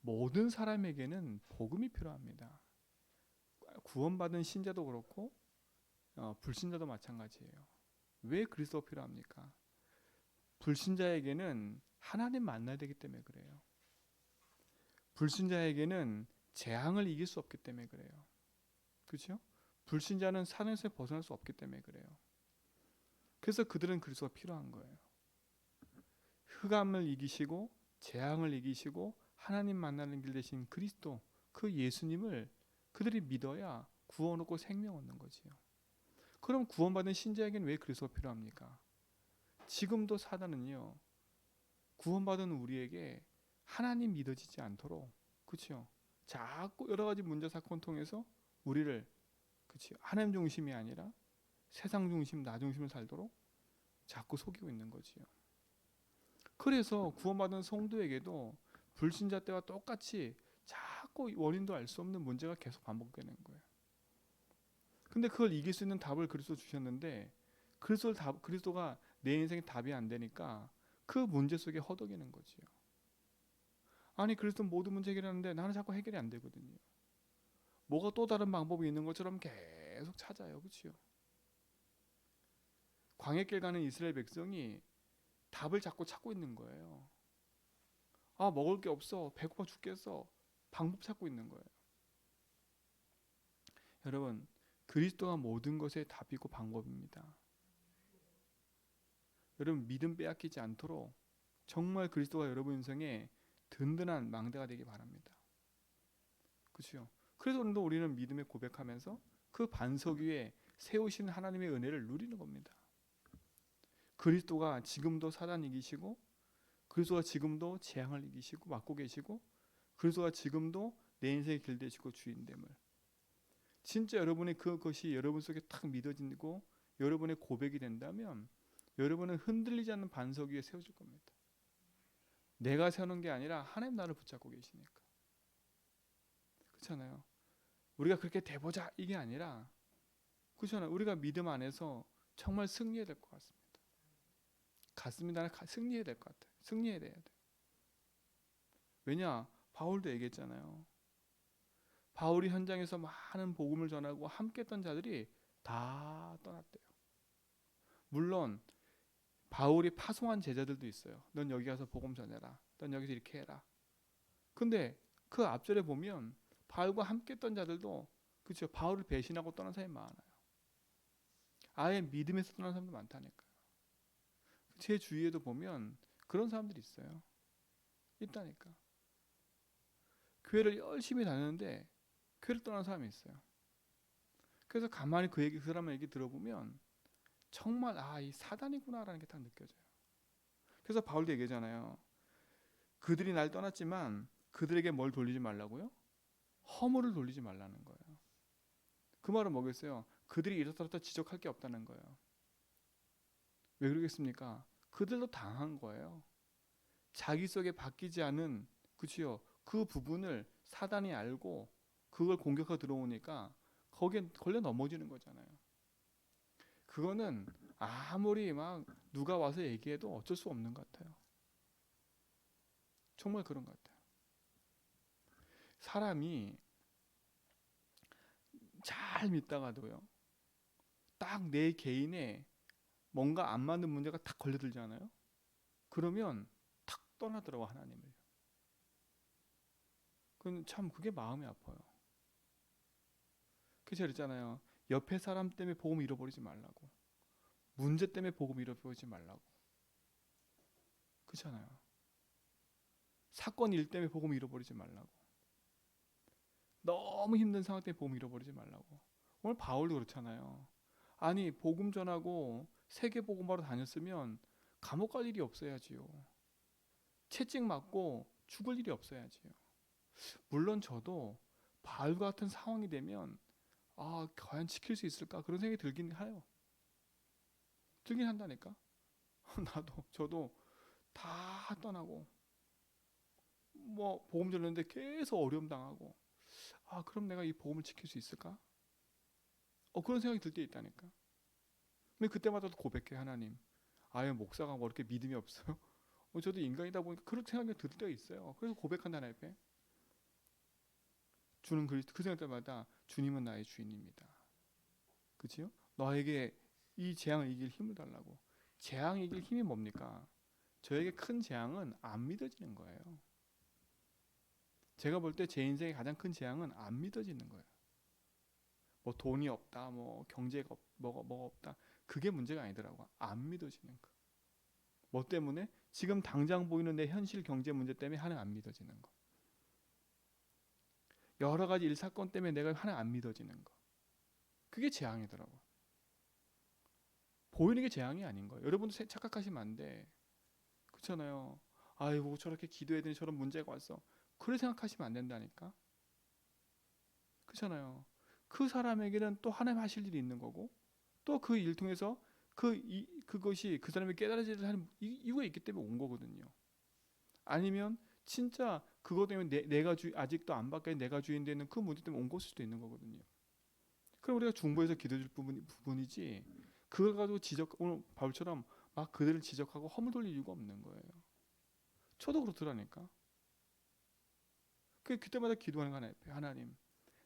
모든 사람에게는 복음이 필요합니다. 구원받은 신자도 그렇고 불신자도 마찬가지예요. 왜 그리스도가 필요합니까? 불신자에게는 하나님 만나야 되기 때문에 그래요. 불신자에게는 재앙을 이길 수 없기 때문에 그래요. 그렇죠? 불신자는 산에서 벗어날 수 없기 때문에 그래요. 그래서 그들은 그리스도가 필요한 거예요. 흑암을 이기시고 재앙을 이기시고 하나님 만나는 길 대신 그리스도, 그 예수님을 그들이 믿어야 구원 얻고 생명 얻는 거지요. 그럼 구원받은 신자에게는 왜 그리스도가 필요합니까? 지금도 사단은요, 구원받은 우리에게 하나님 믿어지지 않도록, 그렇죠? 자꾸 여러 가지 문제 사건 통해서 우리를, 그렇죠? 하나님 중심이 아니라 세상 중심, 나 중심을 살도록 자꾸 속이고 있는 거지요. 그래서 구원받은 성도에게도 불신자 때와 똑같이 자꾸 원인도 알 수 없는 문제가 계속 반복되는 거예요. 근데 그걸 이길 수 있는 답을 그리스도 주셨는데 그리스도가 내 인생의 답이 안 되니까 그 문제 속에 허덕이는 거지요. 아니 그리스도 모든 문제 해결하는데 나는 자꾸 해결이 안 되거든요. 뭐가 또 다른 방법이 있는 것처럼 계속 찾아요. 그렇죠? 광야길 가는 이스라엘 백성이 답을 자꾸 찾고 있는 거예요. 아 먹을 게 없어. 배고파 죽겠어. 방법 찾고 있는 거예요. 여러분 그리스도가 모든 것의 답이고 방법입니다. 여러분 믿음 빼앗기지 않도록 정말 그리스도가 여러분 인생에 든든한 망대가 되기 바랍니다. 그렇죠? 그래서 오늘도 우리는 믿음에 고백하면서 그 반석 위에 세우신 하나님의 은혜를 누리는 겁니다. 그리스도가 지금도 사단 이기시고 그리스도가 지금도 재앙을 이기시고 맡고 계시고 그리스도가 지금도 내 인생의 길 되시고 주인됨을 진짜 여러분의 그것이 여러분 속에 탁 믿어지고 여러분의 고백이 된다면 여러분은 흔들리지 않는 반석 위에 세워질 겁니다. 내가 세우는 게 아니라 하나님 나를 붙잡고 계시니까. 그렇잖아요. 우리가 그렇게 돼보자 이게 아니라 그렇잖아요. 우리가 믿음 안에서 정말 승리해야 될 것 같습니다. 승리해야 될 것 같아요. 승리해야 돼야 돼. 왜냐? 바울도 얘기했잖아요. 바울이 현장에서 많은 복음을 전하고 함께 했던 자들이 다 떠났대요. 물론 바울이 파송한 제자들도 있어요. 넌 여기 가서 복음 전해라. 넌 여기서 이렇게 해라. 근데 그 앞절에 보면 바울과 함께 했던 자들도 그렇죠. 바울을 배신하고 떠난 사람이 많아요. 아예 믿음에서 떠난 사람도 많다니까요. 제 주위에도 보면 그런 사람들이 있어요. 있다니까. 교회를 열심히 다녔는데 교회를 떠난 사람이 있어요. 그래서 가만히 그 사람 얘기 들어보면 정말 이 사단이구나라는 게 딱 느껴져요. 그래서 바울도 얘기하잖아요. 그들이 날 떠났지만 그들에게 뭘 돌리지 말라고요? 허물을 돌리지 말라는 거예요. 그 말은 뭐겠어요? 그들이 이렇다 지적할 게 없다는 거예요. 왜 그러겠습니까? 그들도 당한 거예요. 자기 속에 바뀌지 않은 그치요. 그 부분을 사단이 알고 그걸 공격하고 들어오니까 거기에 걸려 넘어지는 거잖아요. 그거는 아무리 막 누가 와서 얘기해도 어쩔 수 없는 것 같아요. 정말 그런 것 같아요. 사람이 잘 믿다가도요. 딱 내 개인에 뭔가 안 맞는 문제가 탁 걸려들잖아요. 그러면 탁 떠나더라고 하나님을. 그게 마음이 아파요. 그래서 그랬잖아요. 옆에 사람 때문에 복음 잃어버리지 말라고. 문제 때문에 복음 잃어버리지 말라고. 그렇잖아요. 사건 일 때문에 복음 잃어버리지 말라고. 너무 힘든 상황 때문에 복음 잃어버리지 말라고. 오늘 바울도 그렇잖아요. 아니 복음 전하고 세계 복음하러 다녔으면 감옥 갈 일이 없어야지요. 채찍 맞고 죽을 일이 없어야지요. 물론 저도 바울과 같은 상황이 되면 과연 지킬 수 있을까 그런 생각이 들긴 해요. 들긴 한다니까. 저도 다 떠나고 뭐 복음 전했는데 계속 어려움 당하고 그럼 내가 이 복음을 지킬 수 있을까? 그런 생각이 들 때 있다니까. 근데 그때마다 고백해 하나님. 아예 목사가 뭐 이렇게 믿음이 없어요? 저도 인간이다 보니까 그런 생각이 들 때가 있어요. 그래서 고백한다 하나님 앞에. 주는 그 생각 때마다 주님은 나의 주인입니다. 그렇죠? 너에게 이 재앙을 이길 힘을 달라고. 재앙을 이길 힘이 뭡니까? 저에게 큰 재앙은 안 믿어지는 거예요. 제가 볼 때 제 인생의 가장 큰 재앙은 안 믿어지는 거예요. 뭐 돈이 없다, 뭐 경제가 뭐가 없다. 그게 문제가 아니더라고. 안 믿어지는 거. 뭐 때문에? 지금 당장 보이는 내 현실 경제 문제 때문에 하나님 안 믿어지는 거. 여러 가지 일 사건 때문에 내가 하나님 안 믿어지는 거. 그게 재앙이더라고. 보이는 게 재앙이 아닌 거예요. 여러분도 착각하시면 안 돼. 그렇잖아요. 아이고 저렇게 기도해야 되니 저런 문제가 왔어. 그래 생각하시면 안 된다니까. 그렇잖아요. 그 사람에게는 또 하나님 하실 일이 있는 거고 또 그 일 통해서 그것이 그 사람이 깨달아지를 하는 이유가 있기 때문에 온 거거든요. 아니면 진짜 그것 때문에 내가 아직도 안 바뀌어 내가 주인 되는 그 문제 때문에 온 것일 수도 있는 거거든요. 그럼 우리가 중보해서 기도해줄 부분이지 그걸 가지고 오늘 바울처럼 막 그들을 지적하고 허물 돌릴 이유가 없는 거예요. 저도 그렇더라니까. 그때마다 기도하는 거 하나예요. 하나님,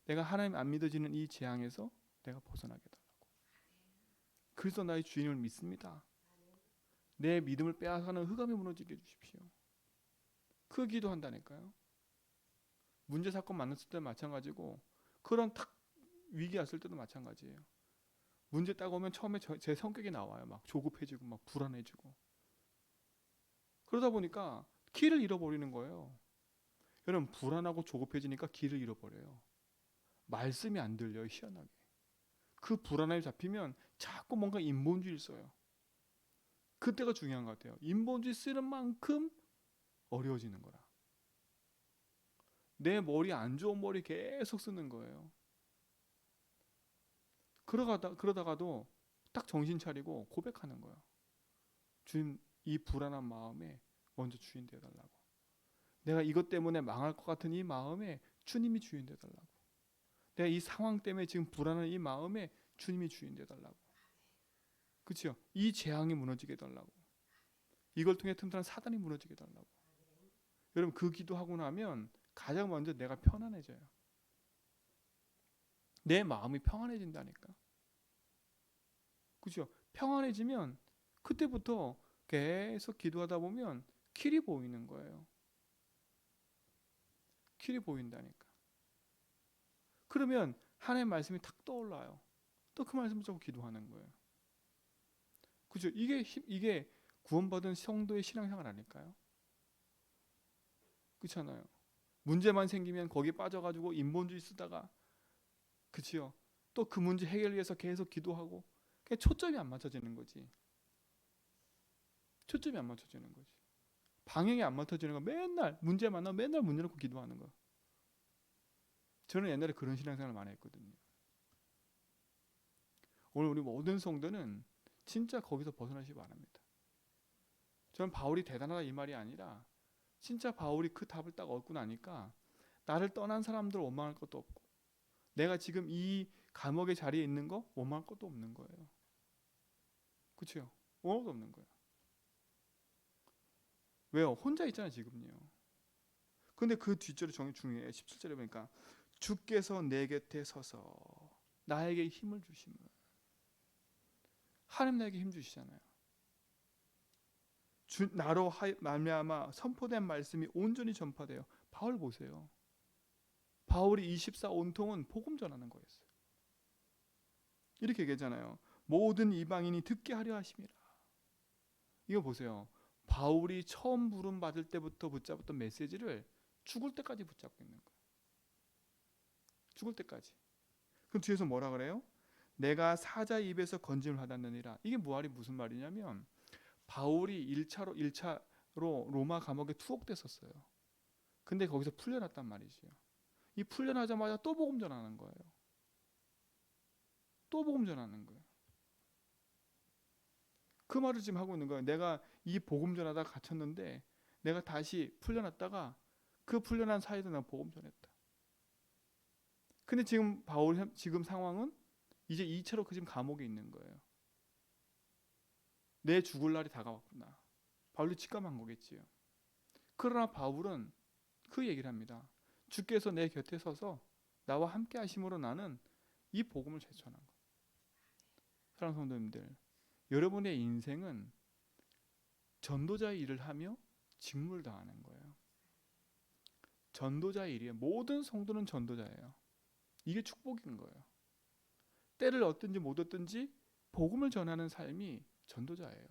내가 하나님 안 믿어지는 이 재앙에서 내가 벗어나게 해달라고. 그래서 나의 주인을 믿습니다. 내 믿음을 빼앗아가는 흑암이 무너지게 해주십시오. 그 기도한다니까요. 문제 사건 만났을 때 마찬가지고 그런 탁 위기 왔을 때도 마찬가지예요. 문제 딱 오면 처음에 제 성격이 나와요. 막 조급해지고 막 불안해지고. 그러다 보니까 길을 잃어버리는 거예요. 여러분 불안하고 조급해지니까 길을 잃어버려요. 말씀이 안 들려요. 희한하게. 그 불안함이 잡히면 자꾸 뭔가 인본주의를 써요. 그때가 중요한 것 같아요. 인본주의 쓰는 만큼 어려워지는 거라. 내 머리 안 좋은 머리 계속 쓰는 거예요. 그러다가도 딱 정신 차리고 고백하는 거예요. 주님, 이 불안한 마음에 먼저 주인 되어달라고. 내가 이것 때문에 망할 것 같은 이 마음에 주님이 주인 되어달라고. 내가 이 상황 때문에 지금 불안한 이 마음에 주님이 주인 되어달라고. 그렇죠? 이 재앙이 무너지게 해달라고. 이걸 통해 틈타는 사단이 무너지게 해달라고. 여러분 그 기도하고 나면 가장 먼저 내가 편안해져요. 내 마음이 평안해진다니까. 그렇죠? 평안해지면 그때부터 계속 기도하다 보면 길이 보이는 거예요. 길이 보인다니까. 그러면 하나님의 말씀이 탁 떠올라요. 또 그 말씀을 자꾸 기도하는 거예요. 그죠? 이게 구원받은 성도의 신앙생활 아닐까요? 그렇잖아요. 문제만 생기면 거기에 빠져가지고 인본주의 쓰다가 그치요? 또 그 문제 해결 위해서 계속 기도하고 초점이 안 맞춰지는 거지. 초점이 안 맞춰지는 거지. 방향이 안 맞춰지는 거 맨날 문제 만나면 맨날 문제 놓고 기도하는 거. 저는 옛날에 그런 신앙생활을 많이 했거든요. 오늘 우리 모든 성도는 진짜 거기서 벗어나시기 바랍니다. 저는 바울이 대단하다 이 말이 아니라 진짜 바울이 그 답을 딱 얻고 나니까 나를 떠난 사람들 원망할 것도 없고 내가 지금 이 감옥의 자리에 있는 거 원망할 것도 없는 거예요. 그렇죠? 원망도 없는 거예요. 왜요? 혼자 있잖아요 지금요. 근데 그 뒷절이 중요해요. 17절에 보니까 주께서 내 곁에 서서 나에게 힘을 주심을. 하나님 나에게 힘 주시잖아요. 나로 말미암아 선포된 말씀이 온전히 전파돼요. 바울 보세요. 바울이 24 온통은 복음 전하는 거였어요. 이렇게 얘기하잖아요. 모든 이방인이 듣게 하려 하심이라. 이거 보세요. 바울이 처음 부름 받을 때부터 붙잡았던 메시지를 죽을 때까지 붙잡고 있는 거예요. 죽을 때까지. 그럼 뒤에서 뭐라 그래요? 내가 사자 입에서 건짐을 받았느니라. 이게 무슨 말이냐면 바울이 1차로 로마 감옥에 투옥됐었어요. 근데 거기서 풀려났단 말이죠. 이 풀려나자마자 또 복음 전하는 거예요. 또 복음 전하는 거예요. 그 말을 지금 하고 있는 거예요. 내가 이 복음 전하다가 갇혔는데 내가 다시 풀려났다가 그 풀려난 사이도 내가 복음 전했다. 근데 지금 바울 지금 상황은 이제 2차로 지금 감옥에 있는 거예요. 내 죽을 날이 다가왔구나. 바울이 직감한 거겠지요. 그러나 바울은 그 얘기를 합니다. 주께서 내 곁에 서서 나와 함께 하심으로 나는 이 복음을 제천한 거예요. 사랑하는 성도님들, 여러분의 인생은 전도자의 일을 하며 직무를 다하는 거예요. 전도자의 일이에요. 모든 성도는 전도자예요. 이게 축복인 거예요. 때를 얻든지 못 얻든지 복음을 전하는 삶이 전도자예요.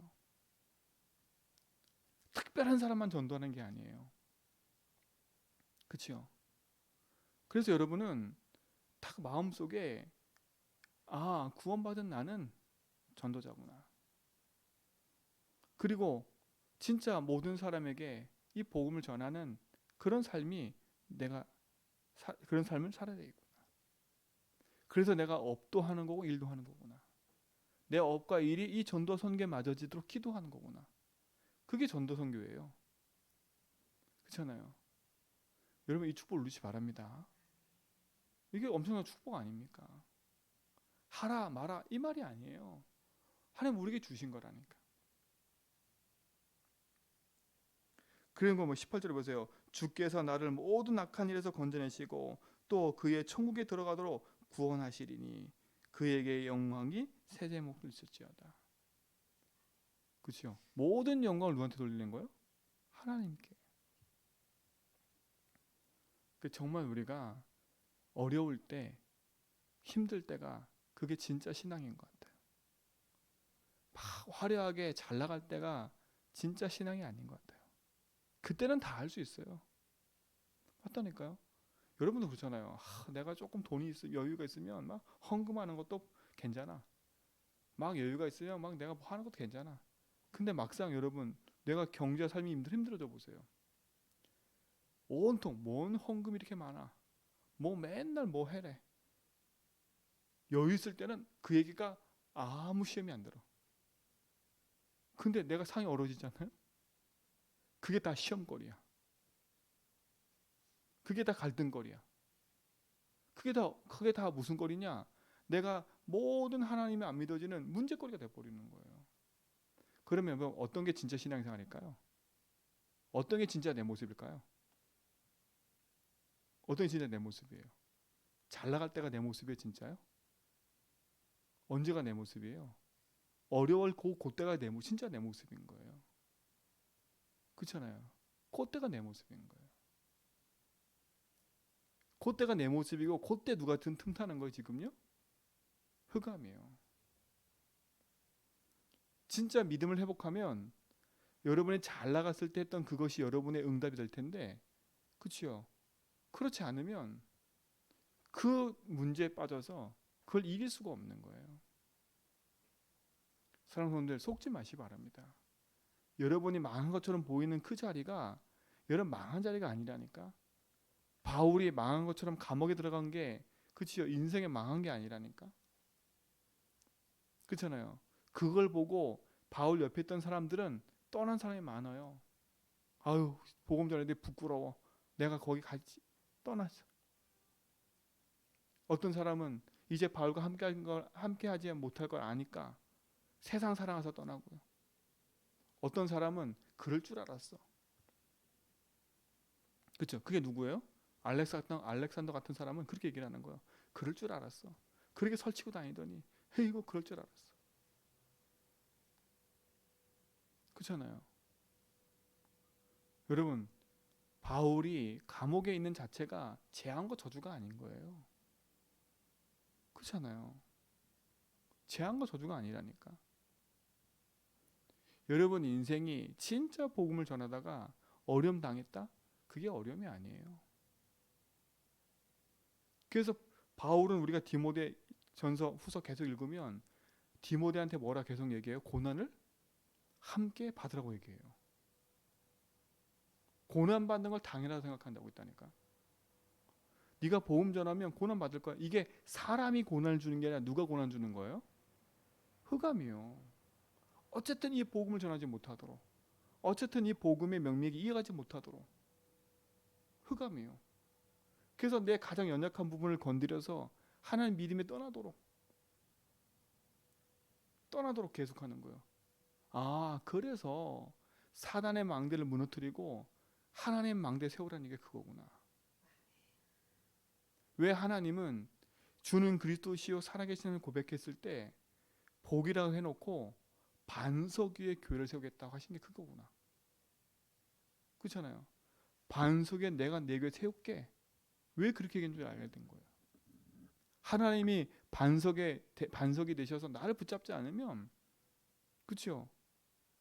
특별한 사람만 전도하는 게 아니에요. 그렇죠? 그래서 여러분은 딱 마음속에 구원받은 나는 전도자구나. 그리고 진짜 모든 사람에게 이 복음을 전하는 그런 삶이 그런 삶을 살아야 되겠구나. 그래서 내가 업도 하는 거고 일도 하는 거구나. 내 업과 일이 이 전도 선교에 맞아지도록 기도하는 거구나. 그게 전도 선교예요. 그렇잖아요. 여러분 이 축복을 누리시 바랍니다. 이게 엄청난 축복 아닙니까? 하라 마라 이 말이 아니에요. 하나님 우리에게 주신 거라니까. 그런 거 18절에 보세요. 주께서 나를 모든 악한 일에서 건져내시고 또 그의 천국에 들어가도록 구원하시리니 그에게 영광이 세대목도 있을지어다. 그렇죠? 모든 영광을 누구한테 돌리는 거예요? 하나님께. 정말 우리가 어려울 때, 힘들 때가 그게 진짜 신앙인 것 같아요. 막 화려하게 잘 나갈 때가 진짜 신앙이 아닌 것 같아요. 그때는 다 할 수 있어요. 맞다니까요. 여러분도 그렇잖아요. 내가 조금 여유가 있으면 막 헌금하는 것도 괜찮아. 막 여유가 있으면 막 내가 뭐 하는 것도 괜찮아. 근데 막상 여러분 내가 경제와 삶이 힘들어져 보세요. 온통 뭔 헌금이 이렇게 많아. 뭐 맨날 뭐 해래. 여유 있을 때는 그 얘기가 아무 시험이 안 들어. 근데 내가 상이 어려지잖아요. 그게 다 시험거리야. 그게 다 갈등거리야. 그게 다 무슨 거리냐? 내가 모든 하나님이 안 믿어지는 문제거리가 돼버리는 거예요. 그러면 어떤 게 진짜 신앙생활일까요? 어떤 게 진짜 내 모습일까요? 어떤 게 진짜 내 모습이에요? 잘 나갈 때가 내 모습이에요, 진짜요? 언제가 내 모습이에요? 어려울 그때가 진짜 내 모습인 거예요. 그렇잖아요. 그때가 내 모습인 거예요. 그때가 내 모습이고 그때 누가 틈타는 거예요, 지금요? 흑암이에요. 진짜 믿음을 회복하면 여러분이 잘 나갔을 때 했던 그것이 여러분의 응답이 될 텐데, 그렇죠? 그렇지 않으면 그 문제에 빠져서 그걸 이길 수가 없는 거예요. 사랑하는 분들 속지 마시기 바랍니다. 여러분이 망한 것처럼 보이는 그 자리가 여러분 망한 자리가 아니라니까. 바울이 망한 것처럼 감옥에 들어간 게 그치요? 인생에 망한 게 아니라니까. 그렇잖아요. 그걸 보고 바울 옆에 있던 사람들은 떠난 사람이 많아요. 아유 복음 전했는데 부끄러워. 내가 거기 같이 떠났어. 어떤 사람은 이제 바울과 함께하지 못할 걸 아니까 세상 사랑해서 떠나고요. 어떤 사람은 그럴 줄 알았어. 그렇죠? 그게 누구예요? 알렉산더 같은 사람은 그렇게 얘기를 하는 거예요. 그럴 줄 알았어. 그렇게 설치고 다니더니 이거 그럴 줄 알았어. 그렇잖아요. 여러분 바울이 감옥에 있는 자체가 재앙과 저주가 아닌 거예요. 그렇잖아요. 재앙과 저주가 아니라니까. 여러분 인생이 진짜 복음을 전하다가 어려움 당했다? 그게 어려움이 아니에요. 그래서 바울은 우리가 디모데 전서 후서 계속 읽으면 디모데한테 뭐라 계속 얘기해요? 고난을 함께 받으라고 얘기해요. 고난 받는 걸 당연하다고 생각한다고 했다니까. 네가 복음 전하면 고난 받을 거야. 이게 사람이 고난을 주는 게 아니라 누가 고난 주는 거예요? 흑암이요. 어쨌든 이 복음을 전하지 못하도록, 어쨌든 이 복음의 명맥이 이어가지 못하도록 흑암이요. 그래서 내 가장 연약한 부분을 건드려서 하나님 믿음에 떠나도록 계속하는 거예요. 그래서 사단의 망대를 무너뜨리고 하나님의 망대 세우라는 게 그거구나. 왜 하나님은 주는 그리스도시요 살아계시는 고백했을 때 복이라고 해놓고 반석 위에 교회를 세우겠다고 하신 게 그거구나. 그렇잖아요. 반석 위에 내가 내 교회 세울게. 왜 그렇게 얘기한 줄 알게 된 거예요. 하나님이 반석이 되셔서 나를 붙잡지 않으면, 그렇죠?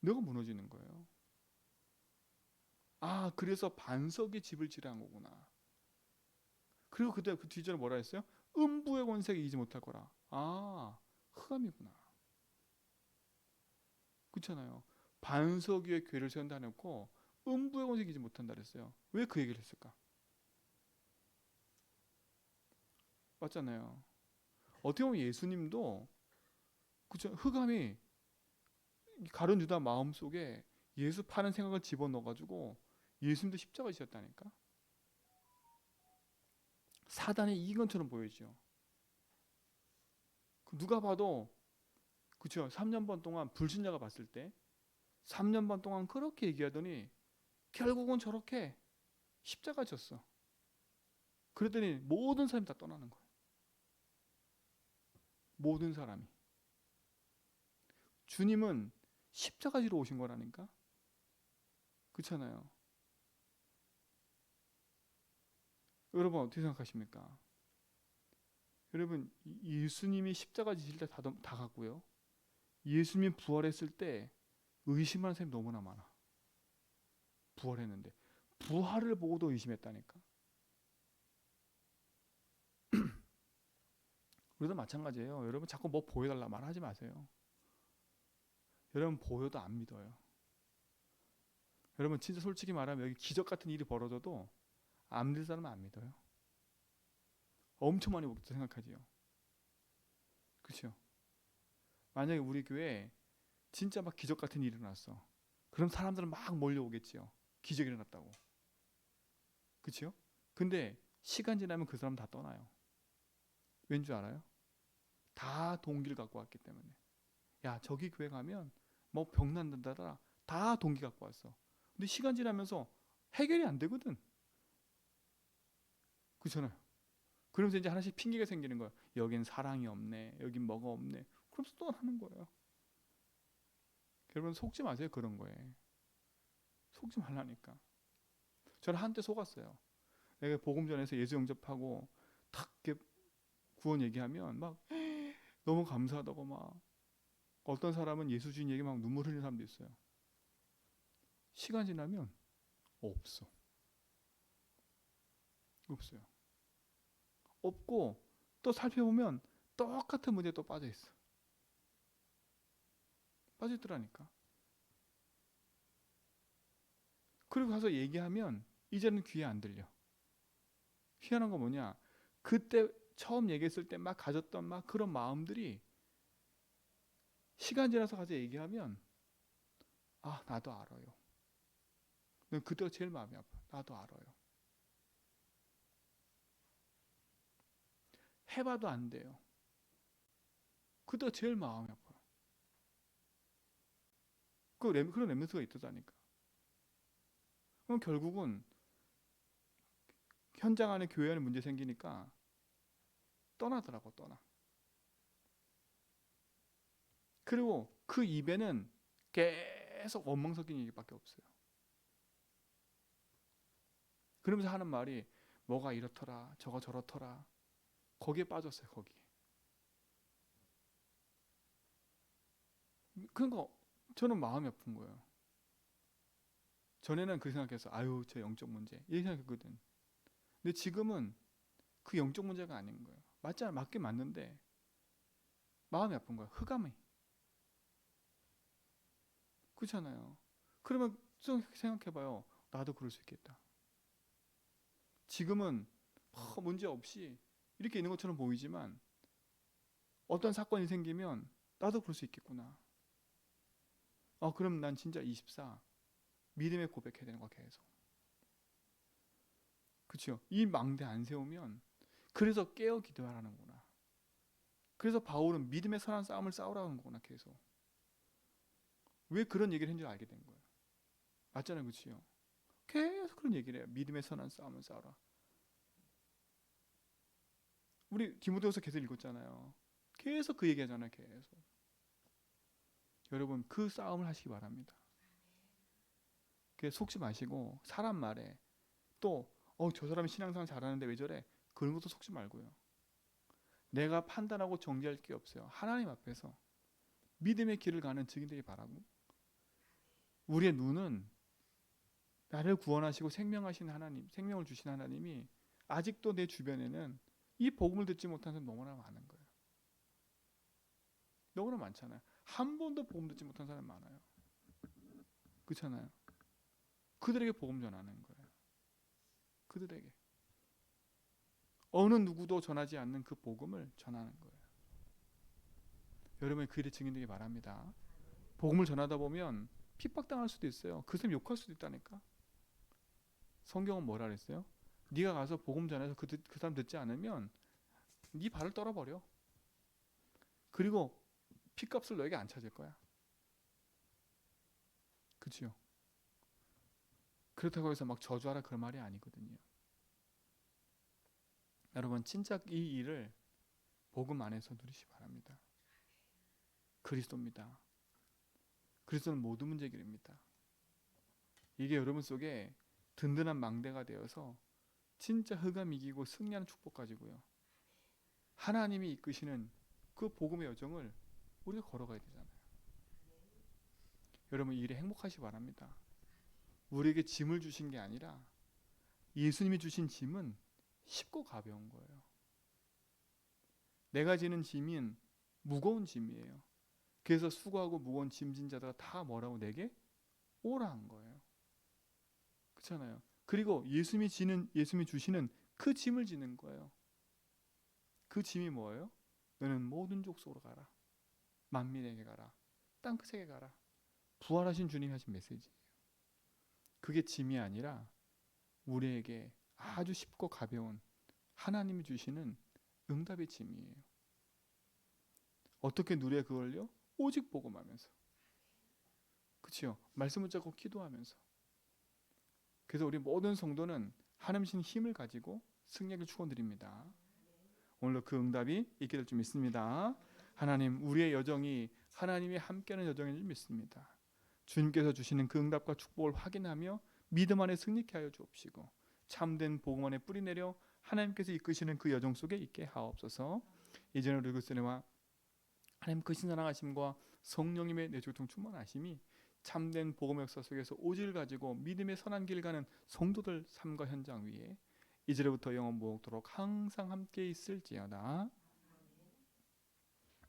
내가 무너지는 거예요. 아, 그래서 반석이 집을 지르는 거구나. 그리고 그때 그 뒤절에 뭐라 했어요? 음부의 권세가 이기지 못할 거라. 아, 흑암이구나. 그렇잖아요. 반석 위에 교회를 세운다 해놓고 음부의 권세가 이기지 못한다 그랬어요. 왜 그 얘기를 했을까? 맞잖아요. 어떻게 보면 예수님도, 그쵸? 흑암이 가룟 유다 마음속에 예수 파는 생각을 집어넣어가지고 예수님도 십자가 지셨다니까. 사단이 이긴 것처럼 보이죠. 누가 봐도, 그쵸? 3년 반 동안 불신자가 봤을 때 3년 반 동안 그렇게 얘기하더니 결국은 저렇게 십자가 졌어. 그랬더니 모든 사람이 다 떠나는 거예요. 모든 사람이. 주님은 십자가 지러 오신 거라니까. 그렇잖아요. 여러분 어떻게 생각하십니까? 여러분 예수님이 십자가 지실 때 다 갔고요. 예수님이 부활했을 때 의심하는 사람이 너무나 많아. 부활했는데 부활을 보고도 의심했다니까. 우리도 마찬가지예요. 여러분 자꾸 뭐 보여달라 말하지 마세요. 여러분 보여도 안 믿어요. 여러분 진짜 솔직히 말하면 여기 기적 같은 일이 벌어져도 안 믿을 사람은 안 믿어요. 엄청 많이 먹다 생각하지요. 그렇죠? 만약에 우리 교회에 진짜 막 기적 같은 일이 일어났어. 그럼 사람들은 막 몰려오겠지요. 기적이 일어났다고. 그렇죠? 근데 시간 지나면 그 사람 다 떠나요. 왠 줄 알아요? 다 동기를 갖고 왔기 때문에. 야, 저기 교회 가면 뭐 병난 든다더라. 다 동기 갖고 왔어. 근데 시간 지나면서 해결이 안 되거든. 그렇잖아요. 그러면서 이제 하나씩 핑계가 생기는 거야. 여긴 사랑이 없네. 여긴 뭐가 없네. 그러면서 또 하는 거예요. 여러분 속지 마세요. 그런 거에. 속지 말라니까. 저는 한때 속았어요. 내가 복음 전에서 예수 영접하고 탁 이렇게 구원 얘기하면 막 너무 감사하다고 막 어떤 사람은 예수 주인 얘기 막 눈물 흘리는 사람도 있어요. 시간 지나면 없어. 없어요. 없고 또 살펴보면 똑같은 문제에 또 빠져 있어. 빠져 있더라니까. 그리고 가서 얘기하면 이제는 귀에 안 들려. 희한한 거 뭐냐? 그때 처음 얘기했을 때 막 가졌던 막 그런 마음들이 시간 지나서 가서 얘기하면 아 나도 알아요. 그때가 제일 마음이 아파. 나도 알아요. 해봐도 안 돼요. 그때가 제일 마음이 아파요. 그런 렘넌트가 있다니까. 그럼 결국은 현장 안에 교회 안에 문제 생기니까 떠나더라고 떠나. 그리고 그 입에는 계속 원망 섞인 얘기밖에 없어요. 그러면서 하는 말이 뭐가 이렇더라 저거 저렇더라. 거기에 빠졌어요. 거기. 그러니까 저는 마음이 아픈 거예요. 전에는 그 생각해서 아유 저 영적 문제 이렇게 생각했거든. 근데 지금은 그 영적 문제가 아닌 거예요. 맞잖아. 맞긴 맞는데 마음이 아픈 거야. 흑암이. 그렇잖아요. 그러면 좀 생각해봐요. 나도 그럴 수 있겠다. 지금은 문제 없이 이렇게 있는 것처럼 보이지만 어떤 사건이 생기면 나도 그럴 수 있겠구나. 그럼 난 진짜 24 믿음의 고백해야 되는 거야 계속. 그렇죠? 이 망대 안 세우면 그래서 깨어 기도하라는구나. 그래서 바울은 믿음의 선한 싸움을 싸우라는 거구나 계속. 왜 그런 얘기를 했는지 알게 된 거예요. 맞잖아요, 그렇죠? 계속 그런 얘기를 해요. 믿음의 선한 싸움을 싸우라. 우리 디모데후서 계속 읽었잖아요. 계속 그 얘기하잖아요. 계속. 여러분 그 싸움을 하시기 바랍니다. 속지 마시고 사람 말에 또 저 사람이 신앙생활 잘하는데 왜 저래? 그런 것도 속지 말고요. 내가 판단하고 정죄할 게 없어요. 하나님 앞에서 믿음의 길을 가는 증인되기 바라고, 우리의 눈은 나를 구원하시고 생명하신 하나님, 생명을 주신 하나님이 아직도 내 주변에는 이 복음을 듣지 못한 사람 너무나 많은 거예요. 너무나 많잖아요. 한 번도 복음 듣지 못한 사람 많아요. 그렇잖아요. 그들에게 복음 전하는 거예요. 그들에게 어느 누구도 전하지 않는 그 복음을 전하는 거예요. 여러분의 그 일에 증인되기 바랍니다. 복음을 전하다 보면 핍박당할 수도 있어요. 그 사람 욕할 수도 있다니까. 성경은 뭐라 그랬어요? 네가 가서 복음 전해서 그 사람 듣지 않으면 네 발을 떨어버려. 그리고 피값을 너에게 안 찾을 거야. 그치요? 그렇다고 해서 막 저주하라 그런 말이 아니거든요. 여러분 진짜 이 일을 복음 안에서 누리시기 바랍니다. 그리스도입니다. 그리스도는 모든 문제 해결입니다. 이게 여러분 속에 든든한 망대가 되어서 진짜 흑암 이기고 승리하는 축복 가지고요. 하나님이 이끄시는 그 복음의 여정을 우리가 걸어가야 되잖아요. 여러분 이 일에 행복하시기 바랍니다. 우리에게 짐을 주신 게 아니라 예수님이 주신 짐은 쉽고 가벼운 거예요. 내가 지는 짐은 무거운 짐이에요. 그래서 수고하고 무거운 짐진 자들아 다 뭐라고 내게 오라 한 거예요. 그렇잖아요. 그리고 예수님이 주시는 그 짐을 지는 거예요. 그 짐이 뭐예요? 너는 모든 족속으로 가라. 만민에게 가라. 땅끝에게 가라. 부활하신 주님이 하신 메시지예요. 그게 짐이 아니라 우리에게 아주 쉽고 가벼운 하나님이 주시는 응답의 짐이에요. 어떻게 누려 그걸요? 오직 복음하면서. 그렇죠? 말씀 붙잡고 기도하면서. 그래서 우리 모든 성도는 하나님 주신 힘을 가지고 승리를 축원드립니다. 오늘도 그 응답이 있게 될 줄 믿습니다. 하나님, 우리의 여정이 하나님이 함께하는 여정인 줄 믿습니다. 주님께서 주시는 그 응답과 축복을 확인하며 믿음 안에 승리케 하여 주옵시고 참된 복음 안에 뿌리내려 하나님께서 이끄시는 그 여정 속에 있게 하옵소서. 이제는 우리 그리스도와 하나님 그 신선하심과 성령님의 내주통 충만하심이 참된 복음의 역사 속에서 오직을 가지고 믿음의 선한 길 가는 성도들 삶과 현장 위에 이제로부터 영원 무궁토록 항상 함께 있을지어다.